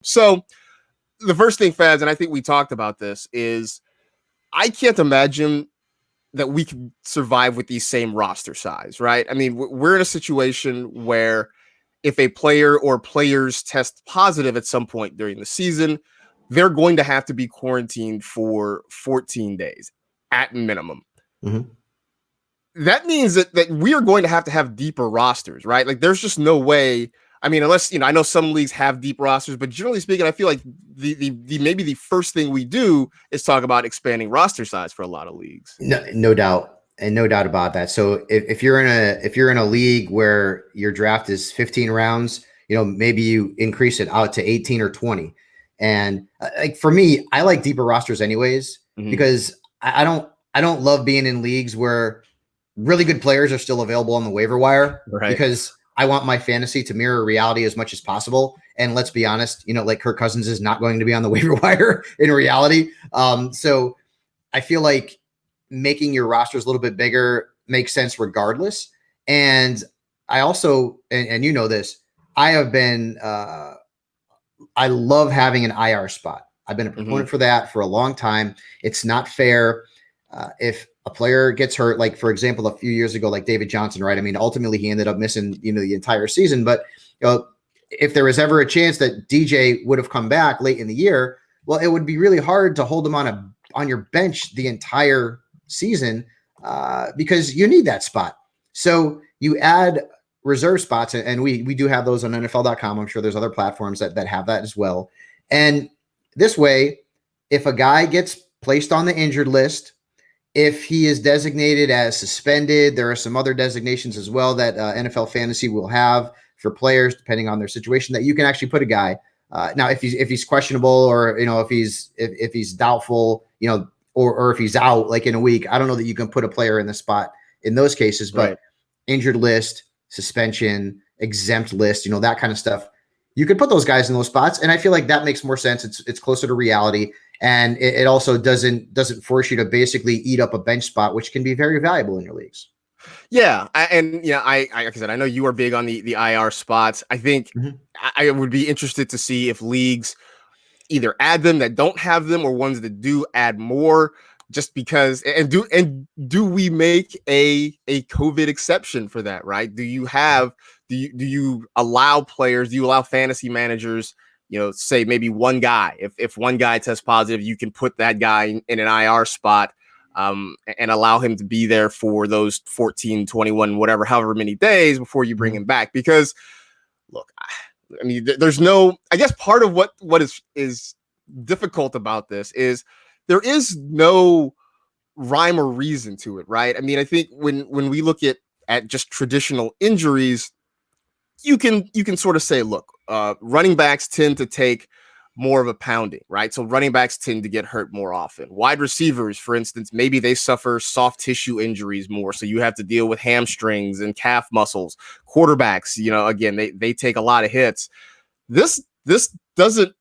So the first thing, Faz, and I think we talked about this, is I can't imagine that we can survive with the same roster size, right? I mean, we're in a situation where if a player or players test positive at some point during the season, they're going to have to be quarantined for 14 days at minimum. Mm-hmm. That means that we are going to have deeper rosters, right? Like there's just no way. I mean, unless, I know some leagues have deep rosters, but generally speaking, I feel like the maybe the first thing we do is talk about expanding roster size for a lot of leagues. No doubt. And no doubt about that. So if you're in a league where your draft is 15 rounds, maybe you increase it out to 18 or 20. And like for me, I like deeper rosters anyways, because I don't love being in leagues where really good players are still available on the waiver wire, right? Because I want my fantasy to mirror reality as much as possible. And let's be honest, like Kirk Cousins is not going to be on the waiver wire in reality. So I feel like making your rosters a little bit bigger makes sense regardless. And I also, and you know this, I have been, I love having an IR spot. I've been a proponent for that for a long time. It's not fair if a player gets hurt, like for example, a few years ago, like David Johnson, right? I mean, ultimately he ended up missing, the entire season, but if there was ever a chance that DJ would have come back late in the year, well, it would be really hard to hold him on your bench the entire season because you need that spot. So you add reserve spots, and we do have those on NFL.com. I'm sure there's other platforms that have that as well. And this way, if a guy gets placed on the injured list, if he is designated as suspended, there are some other designations as well that NFL Fantasy will have for players, depending on their situation, that you can actually put a guy. Now, if he's questionable, or if he's doubtful, or if he's out like in a week, I don't know that you can put a player in the spot in those cases. But injured list, suspension, exempt list, that kind of stuff, you could put those guys in those spots, and I feel like that makes more sense. It's closer to reality. And it also doesn't force you to basically eat up a bench spot, which can be very valuable in your leagues. Yeah. I like I said, I know you are big on the IR spots. I think I would be interested to see if leagues either add them that don't have them, or ones that do add more, just because, and do we make a COVID exception for that, right? Do you allow players, do you allow fantasy managers, say maybe one guy, if one guy tests positive, you can put that guy in an IR spot and allow him to be there for those 14, 21, whatever, however many days before you bring him back. Because look, I mean, there's no, I guess part of what is difficult about this is there is no rhyme or reason to it, right? I mean, I think when we look at just traditional injuries, you can sort of say, look, running backs tend to take more of a pounding, right? So running backs tend to get hurt more often. Wide receivers, for instance, maybe they suffer soft tissue injuries more, so you have to deal with hamstrings and calf muscles. Quarterbacks, again, they take a lot of hits. This doesn't,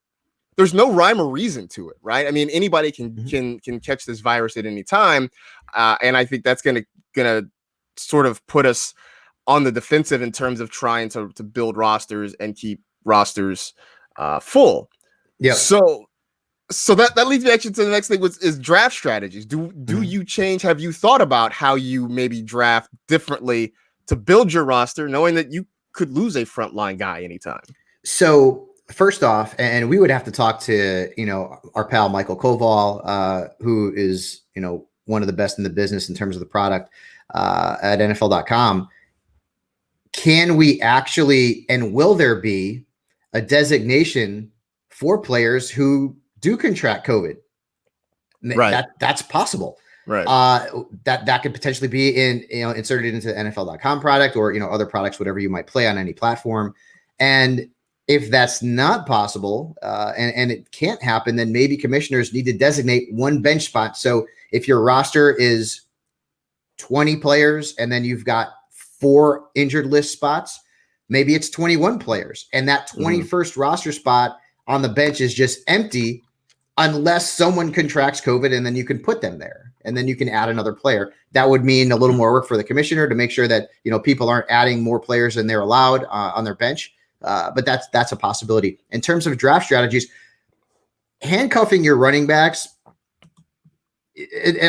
there's no rhyme or reason to it, right? I mean, anybody can catch this virus at any time, and I think that's gonna sort of put us on the defensive in terms of trying to build rosters and keep rosters full. Yeah. So that leads me actually to the next thing, is draft strategies. Do you change? Have you thought about how you maybe draft differently to build your roster, knowing that you could lose a frontline guy anytime? So first off, and we would have to talk to, our pal, Michael Koval, who is, one of the best in the business in terms of the product at NFL.com. Can we actually, and will there be a designation for players who do contract COVID? Right. That's possible. Right. That could potentially be inserted into the NFL.com product, or, other products, whatever you might play on any platform. And if that's not possible, and it can't happen, then maybe commissioners need to designate one bench spot. So if your roster is 20 players and then you've got 4 injured list spots, maybe it's 21 players, and that 21st roster spot on the bench is just empty unless someone contracts COVID, and then you can put them there, and then you can add another player. That would mean a little more work for the commissioner to make sure that, people aren't adding more players than they're allowed on their bench. but that's a possibility. In terms of draft strategies, handcuffing your running backs,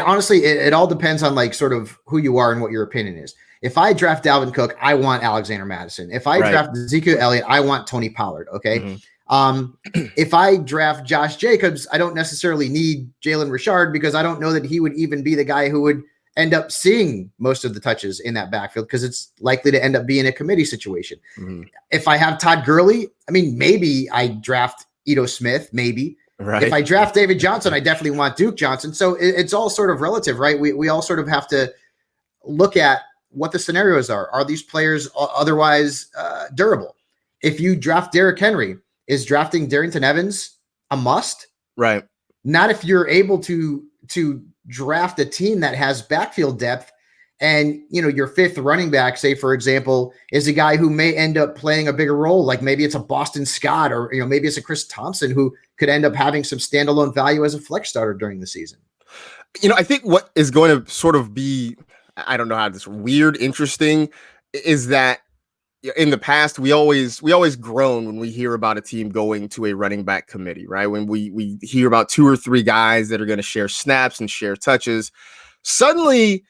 honestly, it all depends on like sort of who you are and what your opinion is. If I draft Dalvin Cook, I want Alexander Madison. If I draft Ezekiel Elliott, I want Tony Pollard. Okay. If I draft Josh Jacobs, I don't necessarily need Jalen Richard because I don't know that he would even be the guy who would end up seeing most of the touches in that backfield because it's likely to end up being a committee situation. If I have Todd Gurley, I mean, maybe I draft Ito Smith, maybe. Right. If I draft David Johnson, I definitely want Duke Johnson. So it's all sort of relative, right? We all sort of have to look at what the scenarios are. Are these players otherwise durable? If you draft Derrick Henry, is drafting Darrington Evans a must? Right. Not if you're able to draft a team that has backfield depth and, you know, your fifth running back, say, for example, is a guy who may end up playing a bigger role. Like maybe it's a Boston Scott or, you know, maybe it's a Chris Thompson who could end up having some standalone value as a flex starter during the season. You know, I think what is going to sort of be, I don't know how this weird, interesting is that in the past, we always groan when we hear about a team going to a running back committee, right? When we hear about 2 or 3 guys that are going to share snaps and share touches, suddenly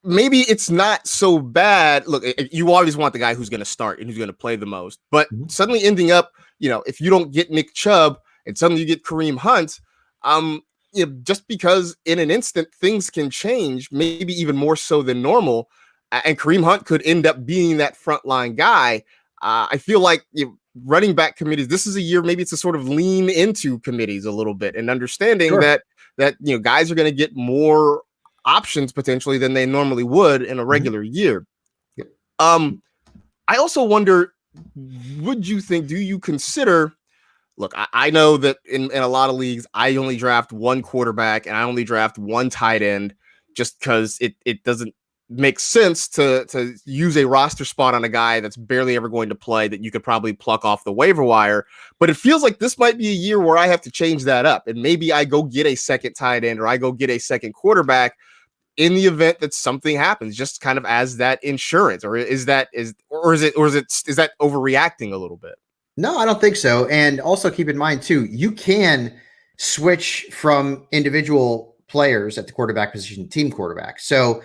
maybe it's not so bad. Look, you always want the guy who's going to start and who's going to play the most, but suddenly ending up, you know, if you don't get Nick Chubb and suddenly you get Kareem Hunt, you know, just because in an instant things can change, maybe even more so than normal. And Kareem Hunt could end up being that frontline guy. I feel like running back committees, this is a year, maybe it's a sort of lean into committees a little bit and understanding that, you know, guys are going to get more options potentially than they normally would in a regular year. I also wonder, do you consider, look, I know that in a lot of leagues, I only draft one quarterback and I only draft one tight end just because it doesn't makes sense to use a roster spot on a guy that's barely ever going to play that you could probably pluck off the waiver wire. But it feels like this might be a year where I have to change that up. And maybe I go get a second tight end or I go get a second quarterback in the event that something happens, just kind of as that insurance. Or is that overreacting a little bit? No, I don't think so. And also keep in mind too, you can switch from individual players at the quarterback position, team quarterback. So,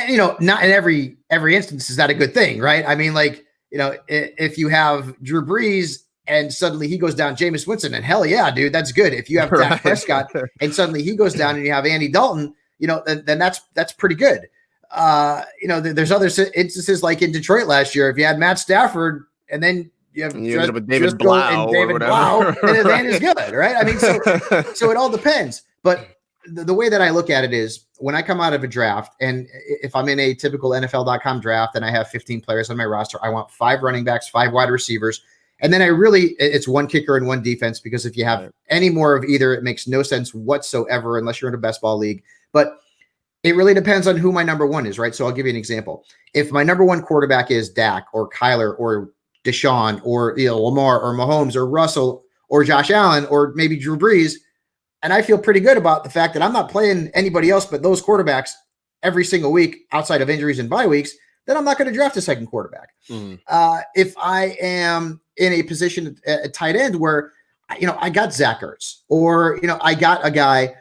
you know, not in every instance is that a good thing, right? I mean, like, you know, if you have Drew Brees and suddenly he goes down Jameis Winston, and hell yeah, dude, that's good. If you have Dak Prescott and suddenly he goes down and you have Andy Dalton, you know, then that's pretty good. You know, there's other instances like in Detroit last year. If you had Matt Stafford and then you have David Blau, then is good, right? I mean, so it all depends, but the way that I look at it is when I come out of a draft, and if I'm in a typical NFL.com draft and I have 15 players on my roster, I want 5 running backs, 5 wide receivers. And then it's 1 kicker and 1 defense, because if you have any more of either, it makes no sense whatsoever unless you're in a best ball league. But it really depends on who my number 1 is, right? So I'll give you an example. If my number 1 quarterback is Dak or Kyler or Deshaun or, you know, Lamar or Mahomes or Russell or Josh Allen or maybe Drew Brees, and I feel pretty good about the fact that I'm not playing anybody else but those quarterbacks every single week outside of injuries and bye weeks, then I'm not going to draft a second quarterback. If I am in a position at tight end where, you know, I got Zach Ertz, or, you know, I got a guy,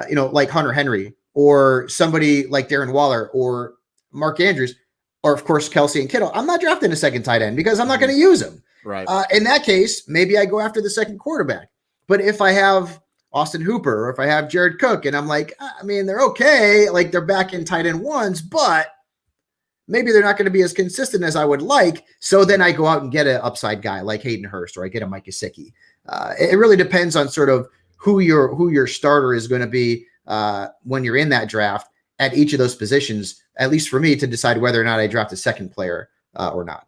you know, like Hunter Henry, or somebody like Darren Waller or Mark Andrews, or of course, Kelsey and Kittle, I'm not drafting a second tight end because I'm not going to use them. Right. In that case, maybe I go after the second quarterback. But if I have Austin Hooper, or if I have Jared Cook, and I'm like, I mean, they're okay. Like they're back in tight end ones, but maybe they're not going to be as consistent as I would like. So then I go out and get an upside guy like Hayden Hurst, or I get a Mike Gesicki. It really depends on sort of who your starter is going to be when you're in that draft at each of those positions, at least for me, to decide whether or not I draft a second player or not.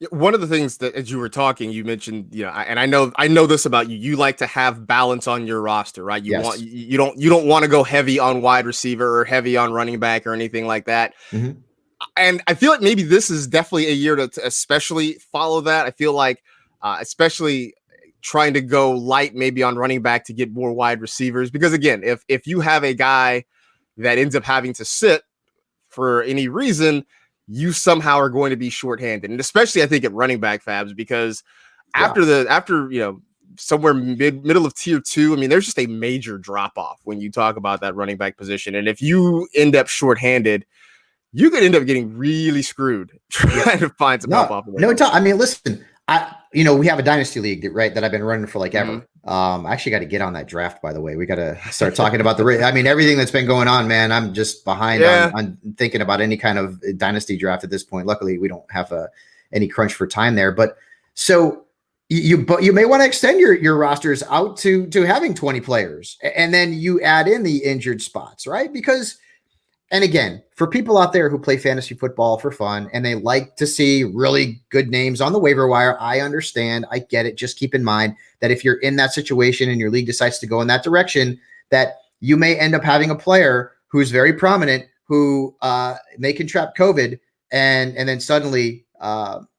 One of the things that, as you were talking, you mentioned, you know, and I know this about you. You like to have balance on your roster, right? You don't want to go heavy on wide receiver or heavy on running back or anything like that. And I feel like maybe this is definitely a year to especially follow that. I feel like, especially trying to go light maybe on running back to get more wide receivers, because again, if you have a guy that ends up having to sit for any reason, you somehow are going to be shorthanded. And especially I think at running back fabs, because after somewhere middle of tier 2, I mean, there's just a major drop off when you talk about that running back position. And if you end up shorthanded, you could end up getting really screwed trying to find some help off of it. I mean, listen, we have a dynasty league, right, that I've been running for like ever. I actually got to get on that draft, by the way. We got to start talking about everything that's been going on, man. I'm just behind on thinking about any kind of dynasty draft at this point. Luckily, we don't have any crunch for time there. But so you may want to extend your rosters out to having 20 players, and then you add in the injured spots, right? Because, and again, for people out there who play fantasy football for fun and they like to see really good names on the waiver wire, I understand. I get it. Just keep in mind that if you're in that situation and your league decides to go in that direction, that you may end up having a player who's very prominent who may contract COVID, and then suddenly,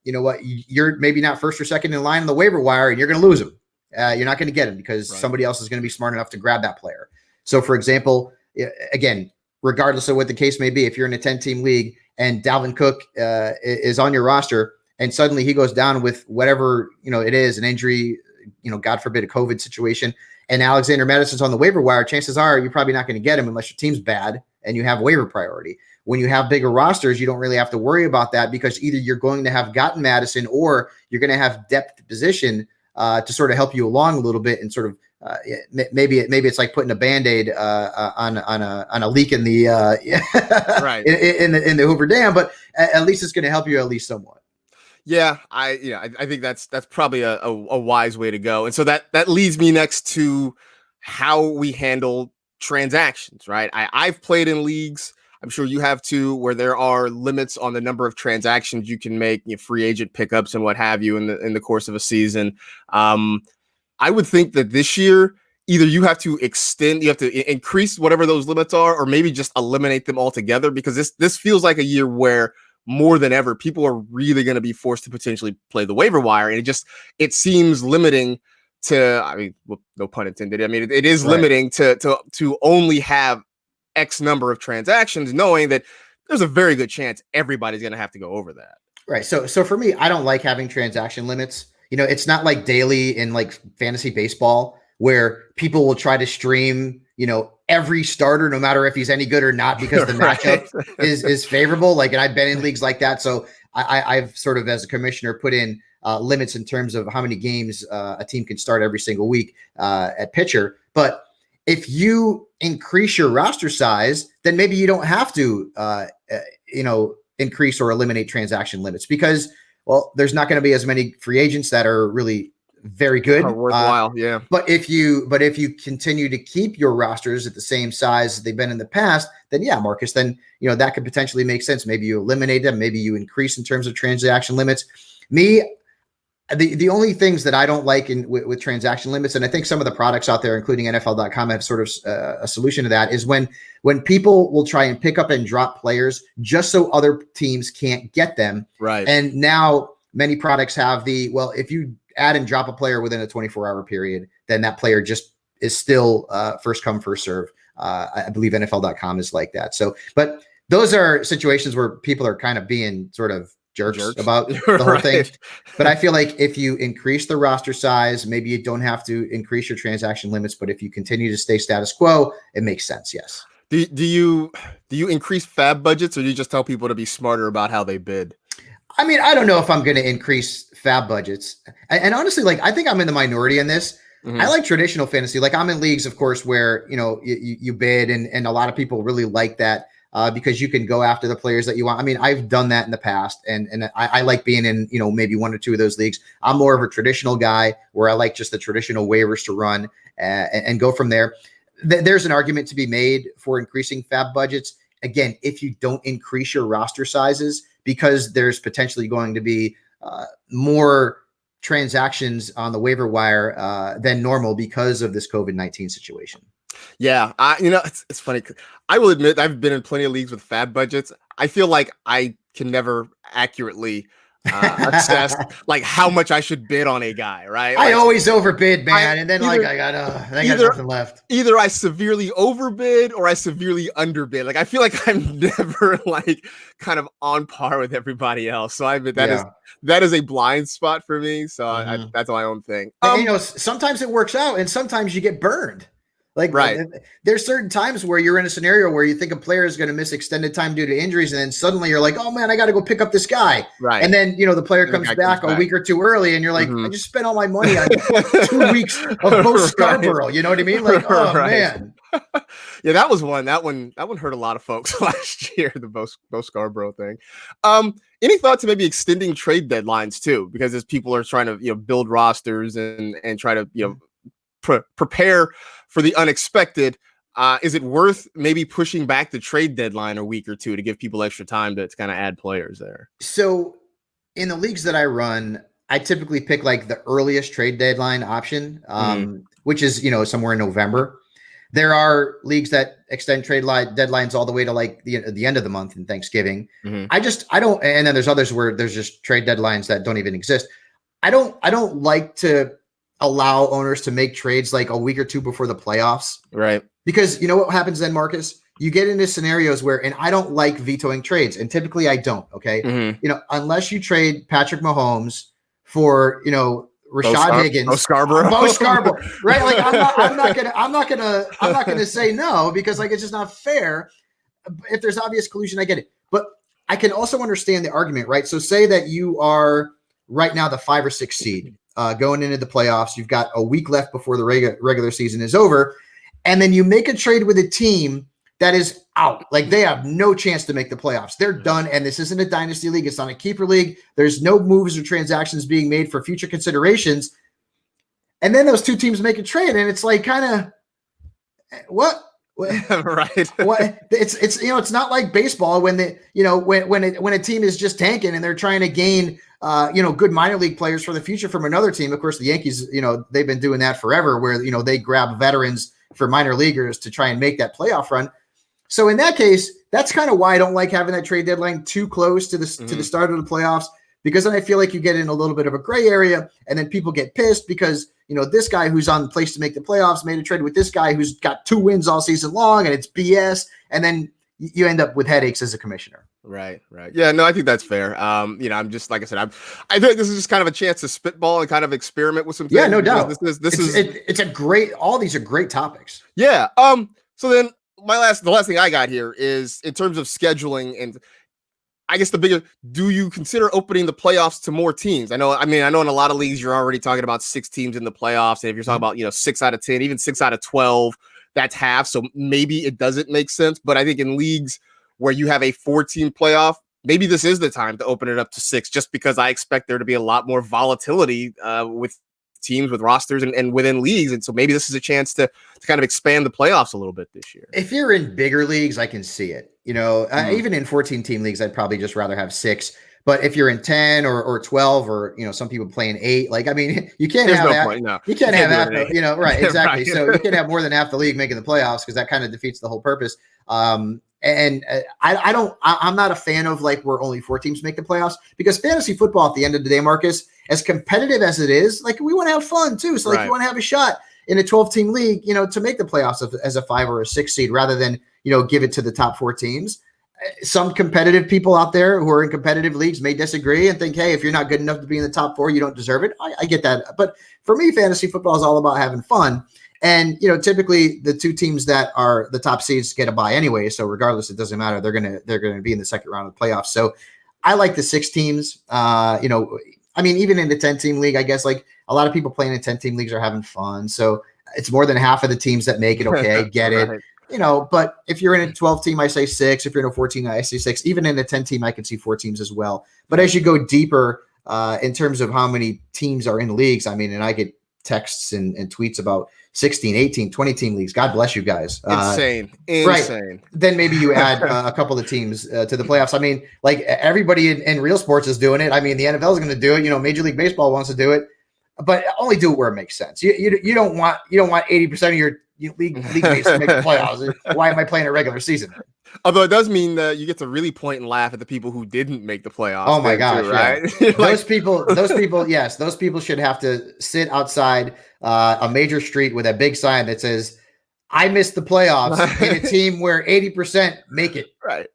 you know what, you're maybe not first or second in line on the waiver wire, and you're going to lose him. You're not going to get him because somebody else is going to be smart enough to grab that player. So, for example, again, regardless of what the case may be, if you're in a 10-team league and Dalvin Cook is on your roster and suddenly he goes down with whatever, it is, an injury, God forbid, a COVID situation, and Alexander Madison's on the waiver wire, chances are you're probably not going to get him unless your team's bad and you have waiver priority. When you have bigger rosters, you don't really have to worry about that because either you're going to have gotten Madison or you're going to have depth position to sort of help you along a little bit and sort of maybe it's like putting a Band-Aid on a leak in the right in the Hoover Dam, but at least it's going to help you at least somewhat. Yeah, I think that's probably a wise way to go. And so that leads me next to how we handle transactions, right? I've played in leagues, I'm sure you have too, where there are limits on the number of transactions you can make, free agent pickups and what have you in the course of a season. I would think that this year, either you have to increase whatever those limits are, or maybe just eliminate them altogether, because this feels like a year where more than ever, people are really going to be forced to potentially play the waiver wire. And it seems limiting to, I mean, well, no pun intended. I mean, it is limiting to only have X number of transactions, knowing that there's a very good chance everybody's going to have to go over that. Right. So for me, I don't like having transaction limits. It's not like daily in like fantasy baseball where people will try to stream, every starter, no matter if he's any good or not, because the matchup is favorable. Like, and I've been in leagues like that. So I've sort of, as a commissioner, put in limits in terms of how many games a team can start every single week at pitcher. But if you increase your roster size, then maybe you don't have to, increase or eliminate transaction limits because, well, there's not going to be as many free agents that are really very good. Worthwhile, yeah. But if you continue to keep your rosters at the same size as they've been in the past, then yeah, Marcus, then that could potentially make sense. Maybe you eliminate them, maybe you increase in terms of transaction limits. The only things that I don't like with transaction limits, and I think some of the products out there, including NFL.com, have sort of a solution to that, is when people will try and pick up and drop players just so other teams can't get them. Right. And now many products have if you add and drop a player within a 24-hour period, then that player just is still first come, first serve. I believe NFL.com is like that. So, but those are situations where people are kind of being sort of jerks about the whole thing. But I feel like if you increase the roster size, maybe you don't have to increase your transaction limits, but if you continue to stay status quo, it makes sense. Yes. Do you increase fab budgets, or do you just tell people to be smarter about how they bid? I mean, I don't know if I'm going to increase fab budgets. And honestly, like, I think I'm in the minority in this. Mm-hmm. I like traditional fantasy. Like, I'm in leagues, of course, where, you bid and a lot of people really like that. Because you can go after the players that you want. I mean, I've done that in the past, and I like being in, maybe one or two of those leagues. I'm more of a traditional guy where I like just the traditional waivers to run and go from there. There's an argument to be made for increasing fab budgets. Again, if you don't increase your roster sizes, because there's potentially going to be more transactions on the waiver wire than normal because of this COVID-19 situation. Yeah, it's funny. I will admit I've been in plenty of leagues with fab budgets. I feel like I can never accurately assess like how much I should bid on a guy, right? I Like, always overbid, man, and then either, I got nothing left. Either I severely overbid or I severely underbid. Like I feel like I'm never like kind of on par with everybody else. So that is a blind spot for me. So that's my own thing. Sometimes it works out, and sometimes you get burned. Like, right. There's certain times where you're in a scenario where you think a player is going to miss extended time due to injuries, and then suddenly you're like, oh man, I got to go pick up this guy. Right. And then, the player comes back a week or two early, and you're like, I just spent all my money on 2 weeks of Bo Scarborough. You know what I mean? Like, oh man. Yeah, that was one. That one hurt a lot of folks last year, the Bo Scarborough thing. Any thought to maybe extending trade deadlines too? Because as people are trying to, build rosters and try to, prepare for the unexpected, is it worth maybe pushing back the trade deadline a week or two to give people extra time to kind of add players there? So in the leagues that I run, I typically pick like the earliest trade deadline option, which is, somewhere in November. There are leagues that extend trade deadlines all the way to like the end of the month and Thanksgiving. I don't, and then there's others where there's just trade deadlines that don't even exist. I don't like to allow owners to make trades like a week or two before the playoffs. Right. Because you know what happens then, Marcus? You get into scenarios where, and I don't like vetoing trades, and typically I don't, okay? Unless you trade Patrick Mahomes for, Rashad Higgins, Bo Scarborough, right? Like I'm not gonna say no, because like it's just not fair. If there's obvious collusion, I get it, but I can also understand the argument, right? So say that you are right now the 5 or 6 seed going into the playoffs. You've got a week left before the regular season is over, and then you make a trade with a team that is out. Like they have no chance to make the playoffs. They're done. And this isn't a dynasty league. It's not a keeper league. There's no moves or transactions being made for future considerations. And then those two teams make a trade, and it's like kind of what? Right. What? It's it's not like baseball when when a team is just tanking and they're trying to gain good minor league players for the future from another team. Of course, the Yankees, they've been doing that forever, where they grab veterans for minor leaguers to try and make that playoff run. So in that case, that's kind of why I don't like having that trade deadline too close to the start of the playoffs, because then I feel like you get in a little bit of a gray area, and then people get pissed because this guy who's on place to make the playoffs made a trade with this guy who's got 2 wins all season long, and it's BS, and then you end up with headaches as a commissioner. Right. Yeah, no, I think that's fair. I'm just, like I said, I think this is just kind of a chance to spitball and kind of experiment with some things. Yeah, no doubt. All these are great topics. Yeah. So then the last thing I got here is in terms of scheduling, and I guess do you consider opening the playoffs to more teams? I know in a lot of leagues you're already talking about 6 teams in the playoffs, and if you're talking about 6 out of 10, even 6 out of 12, that's half. So maybe it doesn't make sense. But I think in leagues where you have a 4-team playoff, maybe this is the time to open it up to 6, just because I expect there to be a lot more volatility with teams, with rosters, and within leagues. And so maybe this is a chance to kind of expand the playoffs a little bit this year. If you're in bigger leagues, I can see it. Even in 14-team leagues, I'd probably just rather have 6. But if you're in 10 or 12, or some people play in 8, you can't have that. You can't have half. Right? Exactly. Right. So you can't have more than half the league making the playoffs, because that kind of defeats the whole purpose. I'm not a fan of like where only 4 teams make the playoffs, because fantasy football at the end of the day, Marcus, as competitive as it is, like we want to have fun too. So like you want to have a shot in a 12-team league, to make the playoffs as a 5 or a 6 seed, rather than, give it to the top 4 teams. Some competitive people out there who are in competitive leagues may disagree and think, hey, if you're not good enough to be in the top 4, you don't deserve it. I get that. But for me, fantasy football is all about having fun. And, typically the 2 teams that are the top seeds get a bye anyway. So regardless, it doesn't matter. They're going to be in the second round of the playoffs. So I like the 6 teams, even in the 10-team league, I guess like a lot of people playing in 10-team leagues are having fun. So it's more than half of the teams that make it. Okay. I get it. Right. But if you're in a 12-team, I say 6. If you're in a 14, I say 6. Even in a 10-team, I can see 4 teams as well. But as you go deeper in terms of how many teams are in leagues, and I get texts and tweets about 16, 18, 20-team leagues. God bless you guys. Insane. Right. Then maybe you add a couple of teams to the playoffs. Like everybody in real sports is doing it. The NFL is going to do it. Major League Baseball wants to do it, but only do it where it makes sense. You don't want 80% of league mates to make the playoffs. Why am I playing a regular season? Although it does mean that you get to really point and laugh at the people who didn't make the playoffs. Oh my gosh, too, right? Yeah. Those people, yes, those people should have to sit outside a major street with a big sign that says, "I missed the playoffs" in a team where 80% make it. Right.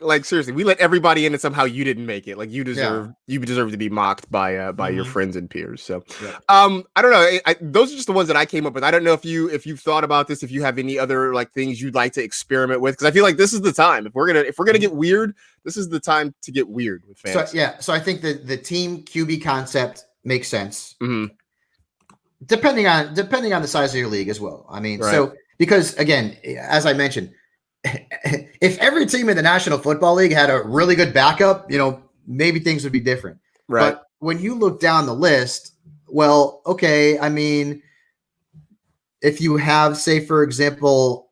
Like seriously, we let everybody in, and somehow you didn't make it. Like you deserve to be mocked by your friends and peers. So, I don't know. Those are just the ones that I came up with. I don't know if you've thought about this. If you have any other like things you'd like to experiment with, because I feel like this is the time. If we're gonna get weird, this is the time to get weird with fans. So I think the team QB concept makes sense. Mm-hmm. Depending on the size of your league as well. I mean, so because again, as I mentioned, if every team in the National Football League had a really good backup, maybe things would be different. Right. But when you look down the list, well, okay, I mean, if you have, say, for example,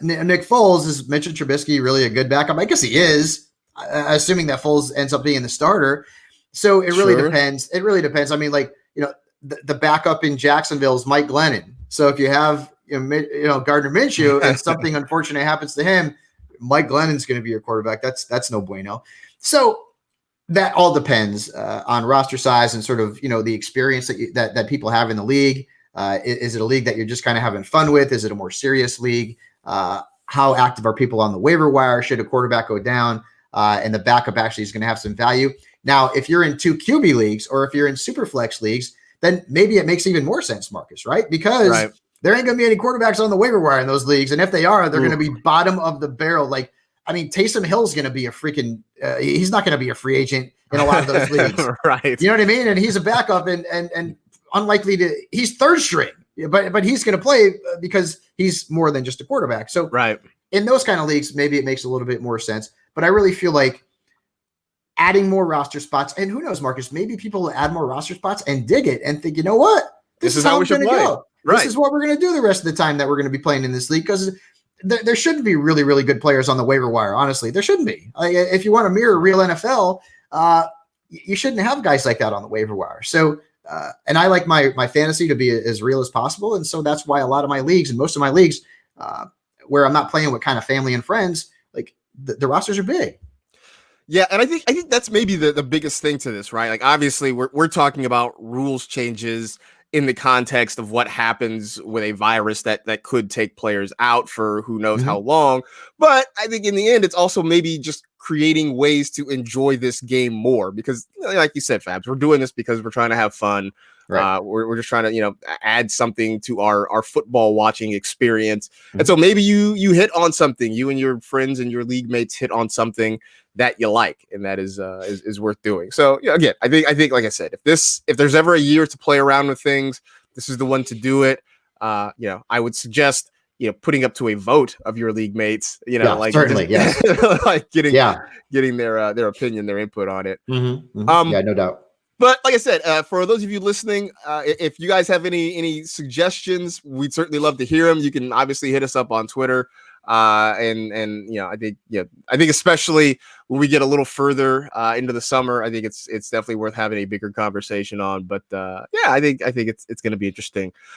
Nick Foles, is Mitchell Trubisky really a good backup? I guess he is, assuming that Foles ends up being the starter. So it really depends. It really depends. I mean, like, the backup in Jacksonville is Mike Glennon. So if you have Gardner Minshew and something unfortunate happens to him, Mike Glennon's going to be your quarterback. That's no bueno. So that all depends on roster size and sort of the experience that people have in the league. Is it a league that you're just kind of having fun with? Is it a more serious league? How active are people on the waiver wire? Should a quarterback go down and the backup actually is going to have some value? Now, if you're in 2 QB leagues or if you're in super flex leagues, then maybe it makes even more sense, Marcus, right? Because there ain't going to be any quarterbacks on the waiver wire in those leagues. And if they are, they're going to be bottom of the barrel. Like, I mean, Taysom Hill's going to be a freaking he's not going to be a free agent in a lot of those leagues. Right. You know what I mean? And he's a backup and unlikely to – he's third string. But he's going to play because he's more than just a quarterback. So in those kind of leagues, maybe it makes a little bit more sense. But I really feel like adding more roster spots, and who knows, Marcus, maybe people will add more roster spots and dig it and think, you know what? This is how we're going to go. This is what we're going to do the rest of the time that we're going to be playing in this league, because there shouldn't be really, really good players on the waiver wire. Honestly, there shouldn't be. Like, if you want to mirror real NFL, you shouldn't have guys like that on the waiver wire. So, and I like my fantasy to be as real as possible. And so that's why a lot of my leagues and most of my leagues where I'm not playing with kind of family and friends, like the rosters are big. Yeah, and I think that's maybe the biggest thing to this, right? Like, obviously, we're talking about rules changes in the context of what happens with a virus that could take players out for who knows how long. But I think in the end, it's also maybe just creating ways to enjoy this game more, because like you said, Fabs, we're doing this because we're trying to have fun. Right. We're just trying to, add something to our football watching experience. And so maybe you hit on something, you and your friends and your league mates hit on something that you like, and that is worth doing. So again, I think like I said, if there's ever a year to play around with things, this is the one to do it. I would suggest putting up to a vote of your league mates, like certainly, yes. like getting their opinion, their input on it. Yeah, no doubt. But like I said, for those of you listening, if you guys have any suggestions, we'd certainly love to hear them. You can obviously hit us up on Twitter. And I think especially when we get a little further into the summer, I think it's definitely worth having a bigger conversation on. But I think it's going to be interesting.